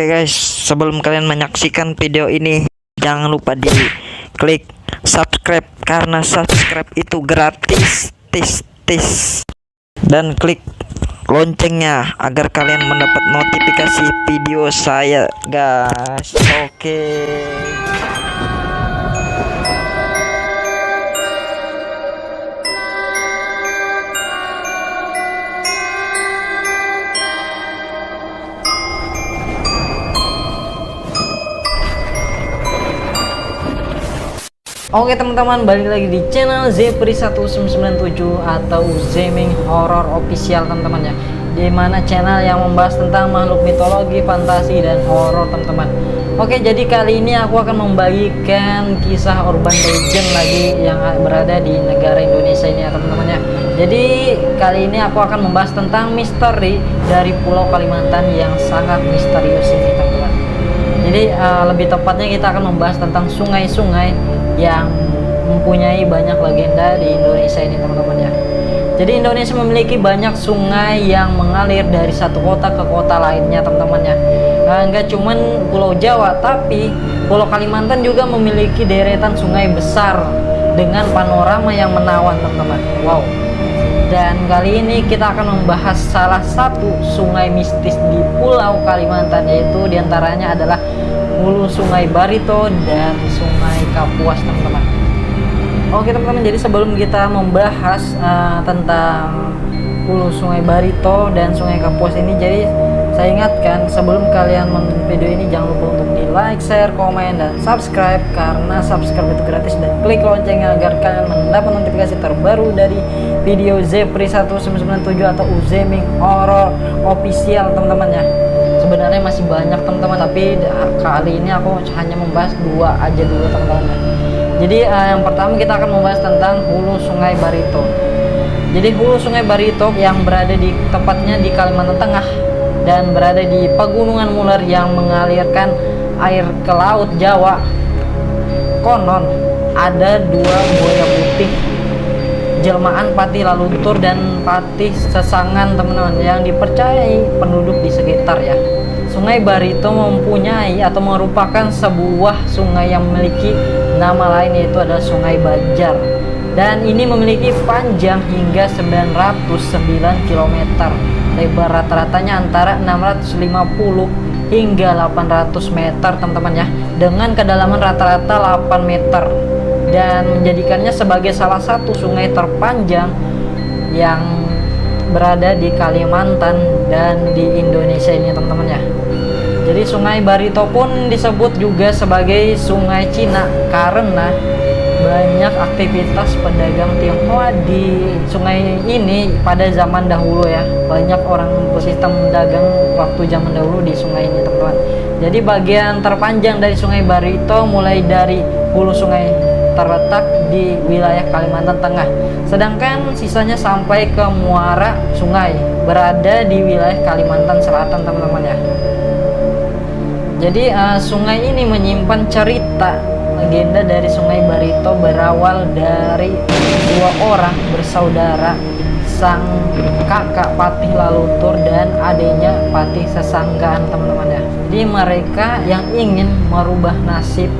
Oke guys, sebelum kalian menyaksikan video ini, jangan lupa di klik subscribe karena subscribe itu gratis, dan klik loncengnya agar kalian mendapat notifikasi video saya guys. Oke. Oke teman-teman, balik lagi di channel Zepri1997 atau Zeming Horror Official teman-teman ya, dimana channel yang membahas tentang makhluk mitologi, fantasi, dan horor teman-teman. Oke, jadi kali ini aku akan membagikan kisah urban legend lagi yang berada di negara Indonesia ini ya teman-teman ya. Jadi kali ini aku akan membahas tentang misteri dari Pulau Kalimantan yang sangat misterius ini teman-teman. Jadi lebih tepatnya kita akan membahas tentang sungai-sungai yang mempunyai banyak legenda di Indonesia ini teman-teman ya. Jadi Indonesia memiliki banyak sungai yang mengalir dari satu kota ke kota lainnya teman-teman ya. Enggak cuman Pulau Jawa, tapi Pulau Kalimantan juga memiliki deretan sungai besar dengan panorama yang menawan teman-teman. Wow. Dan kali ini kita akan membahas salah satu sungai mistis di Pulau Kalimantan, yaitu diantaranya adalah Hulu Sungai Barito dan Sungai Kapuas teman-teman. Oke teman-teman, jadi sebelum kita membahas tentang Hulu Sungai Barito dan Sungai Kapuas ini, jadi saya ingatkan sebelum kalian menonton video ini jangan lupa untuk di like, share, komen, dan subscribe karena subscribe itu gratis, dan klik loncengnya agar kalian mendapat notifikasi terbaru dari video Zepri1997 atau Zeming Horror Official teman-teman ya. Sebenarnya masih banyak teman-teman, tapi kali ini aku hanya membahas dua aja dulu teman-teman. Jadi yang pertama kita akan membahas tentang Hulu Sungai Barito. Jadi Hulu Sungai Barito yang berada di tepatnya di Kalimantan Tengah dan berada di Pegunungan Muler yang mengalirkan air ke Laut Jawa. Konon ada dua buaya putih jelmaan Patih Laluntur dan Patih Sesangan teman-teman yang dipercayai penduduk di sekitar ya. Sungai Barito mempunyai atau merupakan sebuah sungai yang memiliki nama lain, yaitu adalah Sungai Banjar, dan ini memiliki panjang hingga 909 km, lebar rata-ratanya antara 650 hingga 800 meter teman-teman ya, dengan kedalaman rata-rata 8 meter, dan menjadikannya sebagai salah satu sungai terpanjang yang berada di Kalimantan dan di Indonesia ini teman-teman ya. Jadi Sungai Barito pun disebut juga sebagai Sungai Cina karena banyak aktivitas pedagang Tionghoa di sungai ini pada zaman dahulu ya. Banyak orang bersistem dagang waktu zaman dahulu di sungai ini teman-teman. Jadi bagian terpanjang dari Sungai Barito mulai dari hulu sungai terletak di wilayah Kalimantan Tengah, sedangkan sisanya sampai ke muara sungai berada di wilayah Kalimantan Selatan teman-teman ya. Jadi sungai ini menyimpan cerita legenda dari Sungai Barito berawal dari dua orang bersaudara, sang kakak Patih Laluntur dan adiknya Patih Sesanggaan teman-teman ya. Jadi mereka yang ingin merubah nasib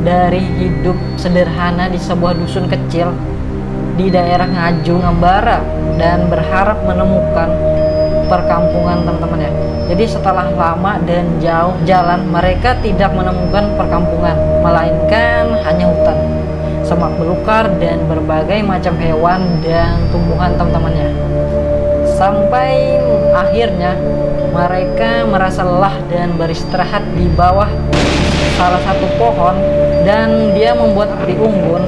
dari hidup sederhana di sebuah dusun kecil di daerah Ngaju Ngembara dan berharap menemukan perkampungan teman-teman ya. Jadi setelah lama dan jauh jalan, mereka tidak menemukan perkampungan, melainkan hanya hutan, semak belukar, dan berbagai macam hewan dan tumbuhan teman-temannya. Sampai akhirnya mereka merasa lelah dan beristirahat di bawah salah satu pohon, dan dia membuat api unggun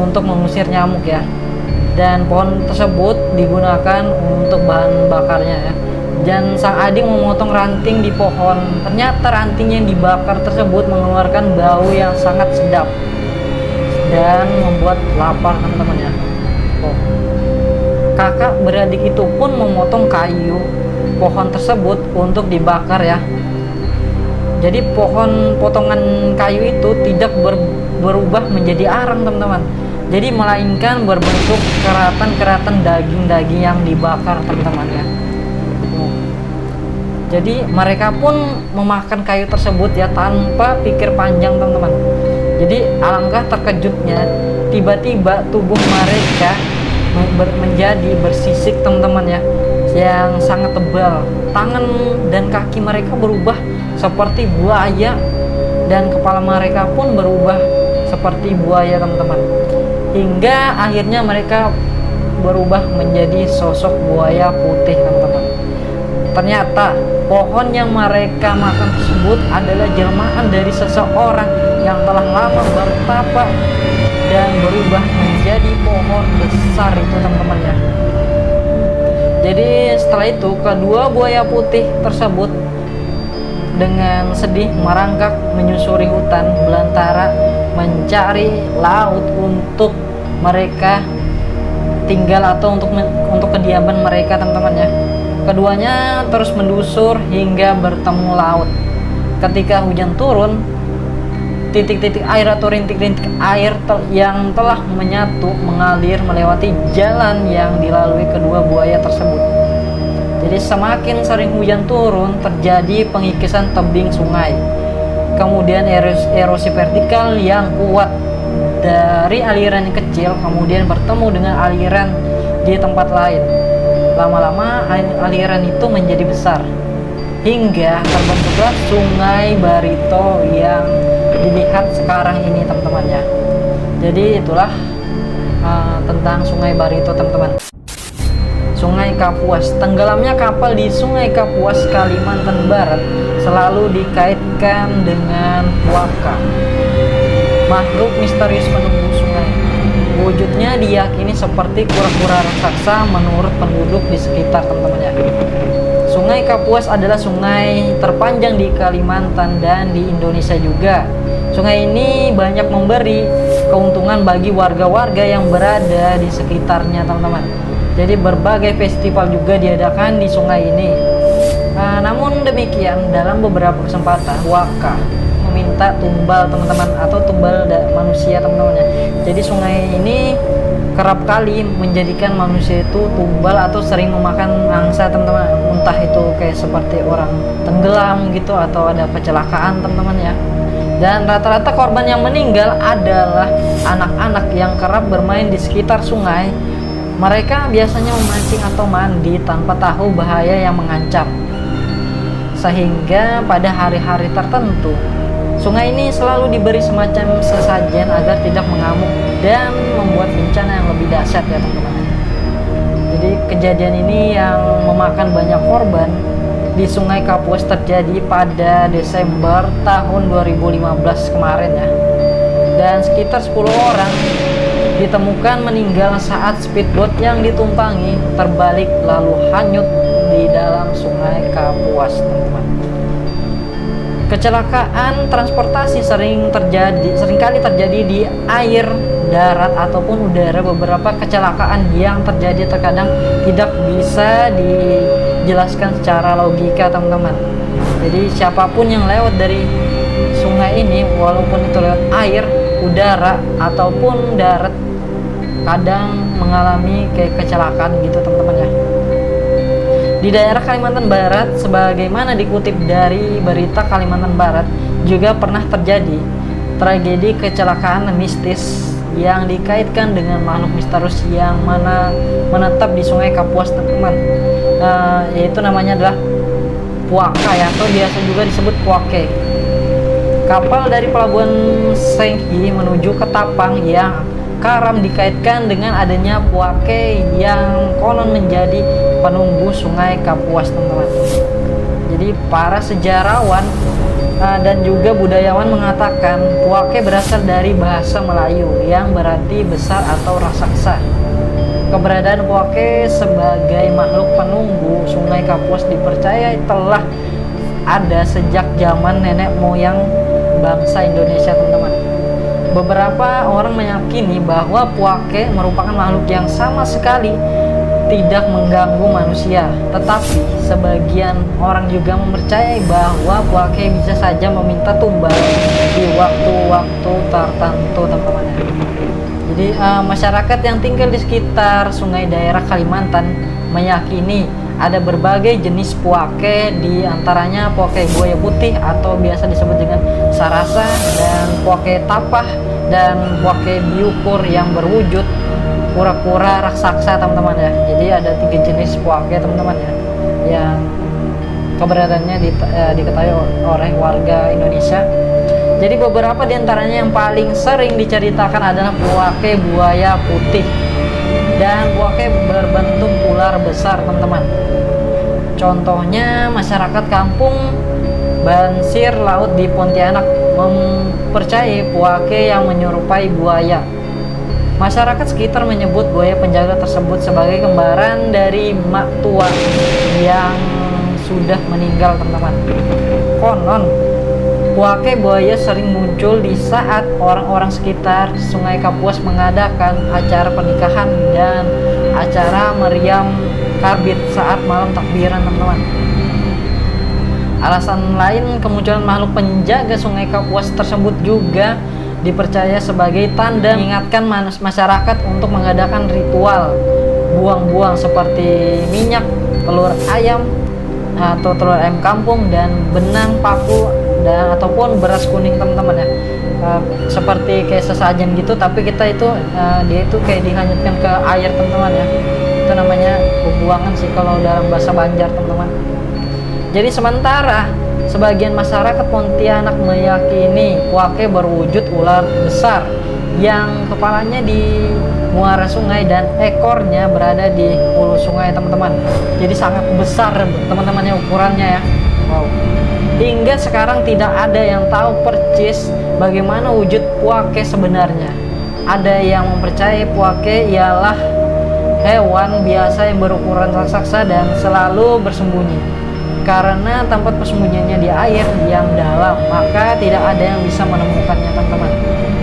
untuk mengusir nyamuk ya. Dan pohon tersebut digunakan untuk bahan bakarnya ya. Dan sang adik memotong ranting di pohon. Ternyata ranting yang dibakar tersebut mengeluarkan bau yang sangat sedap dan membuat lapar teman-teman ya. Kakak beradik itu pun memotong kayu pohon tersebut untuk dibakar ya. Jadi pohon potongan kayu itu tidak berubah menjadi arang teman-teman. Jadi melainkan berbentuk keratan-keratan daging-daging yang dibakar teman-teman ya. Jadi mereka pun memakan kayu tersebut ya tanpa pikir panjang teman-teman. Jadi alangkah terkejutnya tiba-tiba tubuh mereka menjadi bersisik teman-teman ya, yang sangat tebal. Tangan dan kaki mereka berubah seperti buaya dan kepala mereka pun berubah seperti buaya teman-teman. Hingga akhirnya mereka berubah menjadi sosok buaya putih teman-teman. Ternyata pohon yang mereka makan tersebut adalah jelmaan dari seseorang yang telah lama bertapa dan berubah menjadi pohon besar itu teman-teman ya. Jadi setelah itu kedua buaya putih tersebut dengan sedih merangkak menyusuri hutan belantara mencari laut untuk mereka tinggal atau untuk kediaman mereka teman-teman ya. Keduanya terus mendusur hingga bertemu laut. Ketika hujan turun, titik-titik air atau rintik-rintik air yang telah menyatu mengalir melewati jalan yang dilalui kedua buaya tersebut. Jadi semakin sering hujan turun, terjadi pengikisan tebing sungai. Kemudian erosi vertikal yang kuat dari aliran yang kecil kemudian bertemu dengan aliran di tempat lain. Lama-lama aliran itu menjadi besar hingga terbentuklah Sungai Barito yang dilihat sekarang ini teman-teman ya. Jadi itulah tentang Sungai Barito teman-teman. Sungai Kapuas. Tenggelamnya kapal di Sungai Kapuas, Kalimantan Barat selalu dikaitkan dengan puaka, makhluk misterius penunggu sungai. Wujudnya diyakini seperti kura-kura raksasa menurut penduduk di sekitar teman-teman ya. Sungai Kapuas adalah sungai terpanjang di Kalimantan dan di Indonesia juga. Sungai ini banyak memberi keuntungan bagi warga-warga yang berada di sekitarnya teman-teman. Jadi berbagai festival juga diadakan di sungai ini. Namun demikian dalam beberapa kesempatan Waka meminta tumbal teman-teman atau tumbal manusia teman-teman ya. Jadi sungai ini kerap kali menjadikan manusia itu tumbal atau sering memakan angsa teman-teman, entah itu kayak seperti orang tenggelam gitu atau ada kecelakaan teman-teman ya. Dan rata-rata korban yang meninggal adalah anak-anak yang kerap bermain di sekitar sungai. Mereka biasanya memancing atau mandi tanpa tahu bahaya yang mengancam, sehingga pada hari-hari tertentu sungai ini selalu diberi semacam sesajen agar tidak mengamuk dan membuat bencana yang lebih dahsyat ya teman-teman. Jadi kejadian ini yang memakan banyak korban di Sungai Kapuas terjadi pada Desember tahun 2015 kemarin ya. Dan sekitar 10 orang ditemukan meninggal saat speedboat yang ditumpangi terbalik lalu hanyut di dalam Sungai Kapuas teman-teman. Kecelakaan transportasi seringkali terjadi di air, darat ataupun udara. Beberapa kecelakaan yang terjadi terkadang tidak bisa dijelaskan secara logika teman-teman. Jadi siapapun yang lewat dari sungai ini, walaupun itu lewat air, udara ataupun darat, kadang mengalami kayak kecelakaan gitu teman-teman ya. Di daerah Kalimantan Barat, sebagaimana dikutip dari berita Kalimantan Barat, juga pernah terjadi tragedi kecelakaan mistis yang dikaitkan dengan makhluk misterius yang menetap di Sungai Kapuas teman-teman. Yaitu namanya adalah puaka ya, atau biasa juga disebut puake. Kapal dari pelabuhan Senghi menuju ke Tapang yang karam dikaitkan dengan adanya puake yang konon menjadi penunggu Sungai Kapuas teman-teman. Jadi para sejarawan dan juga budayawan mengatakan puake berasal dari bahasa Melayu yang berarti besar atau raksasa. Keberadaan puake sebagai makhluk penunggu Sungai Kapuas dipercaya telah ada sejak zaman nenek moyang bangsa Indonesia teman-teman. Beberapa orang meyakini bahwa puake merupakan makhluk yang sama sekali tidak mengganggu manusia, tetapi sebagian orang juga mempercayai bahwa puake bisa saja meminta tumbal di waktu-waktu tertentu teman-teman. Jadi masyarakat yang tinggal di sekitar sungai daerah Kalimantan meyakini ada berbagai jenis puake, di antaranya puake buaya putih atau biasa disebut dengan sarasa, dan puake tapah, dan puake biukur yang berwujud kura-kura raksasa teman-teman ya. Jadi ada 3 jenis puake teman-teman ya, yang keberadaannya diketahui oleh warga Indonesia. Jadi beberapa di antaranya yang paling sering diceritakan adalah puake buaya putih dan puake berbentuk ular besar teman-teman. Contohnya masyarakat kampung Bansir Laut di Pontianak mempercayai puake yang menyerupai buaya. Masyarakat sekitar menyebut buaya penjaga tersebut sebagai kembaran dari mak tua yang sudah meninggal teman-teman. Konon puake buaya sering muncul di saat orang-orang sekitar Sungai Kapuas mengadakan acara pernikahan dan acara meriam karbit saat malam takbiran teman-teman. Alasan lain kemunculan makhluk penjaga Sungai Kapuas tersebut juga dipercaya sebagai tanda mengingatkan masyarakat untuk mengadakan ritual buang-buang seperti minyak, telur ayam atau telur ayam kampung, dan benang paku dan ataupun beras kuning teman-teman ya. Seperti kayak sesajen gitu, tapi kita itu dia itu kayak dihanyutkan ke air teman-teman ya. Itu namanya buangan sih kalau dalam bahasa Banjar teman-teman. Jadi sementara sebagian masyarakat Pontianak meyakini puake berwujud ular besar yang kepalanya di muara sungai dan ekornya berada di hulu sungai teman-teman. Jadi sangat besar teman-teman ya ukurannya ya. Wow. Hingga sekarang tidak ada yang tahu persis bagaimana wujud puake sebenarnya. Ada yang mempercayai puake ialah hewan biasa yang berukuran raksasa dan selalu bersembunyi. Karena tempat persembunyiannya di air yang dalam, maka tidak ada yang bisa menemukannya teman-teman.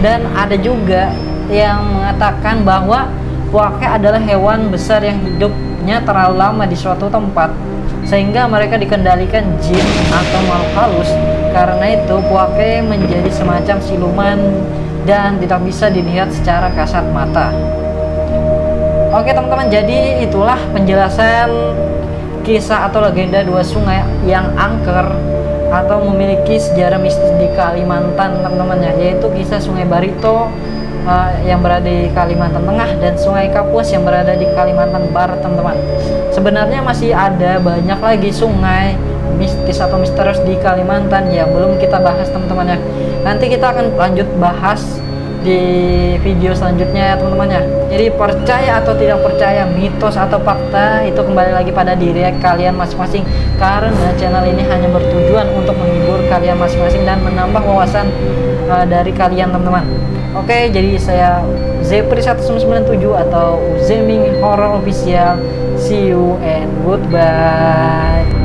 Dan ada juga yang mengatakan bahwa puake adalah hewan besar yang hidupnya terlalu lama di suatu tempat, sehingga mereka dikendalikan jin atau makhluk halus. Karena itu puake menjadi semacam siluman dan tidak bisa dilihat secara kasat mata. Oke teman-teman, jadi itulah penjelasan kisah atau legenda 2 sungai yang angker atau memiliki sejarah mistis di Kalimantan teman-teman ya, yaitu kisah Sungai Barito yang berada di Kalimantan Tengah dan Sungai Kapuas yang berada di Kalimantan Barat teman-teman. Sebenarnya masih ada banyak lagi sungai mistis atau misterius di Kalimantan yang belum kita bahas teman-teman ya. Nanti kita akan lanjut bahas di video selanjutnya ya teman-teman ya. Jadi percaya atau tidak percaya, mitos atau fakta, itu kembali lagi pada diri kalian masing-masing, karena channel ini hanya bertujuan untuk menghibur kalian masing-masing dan menambah wawasan dari kalian teman-teman. Oke, jadi saya Zepri 1997 atau Zeming Horror Official. See you and goodbye.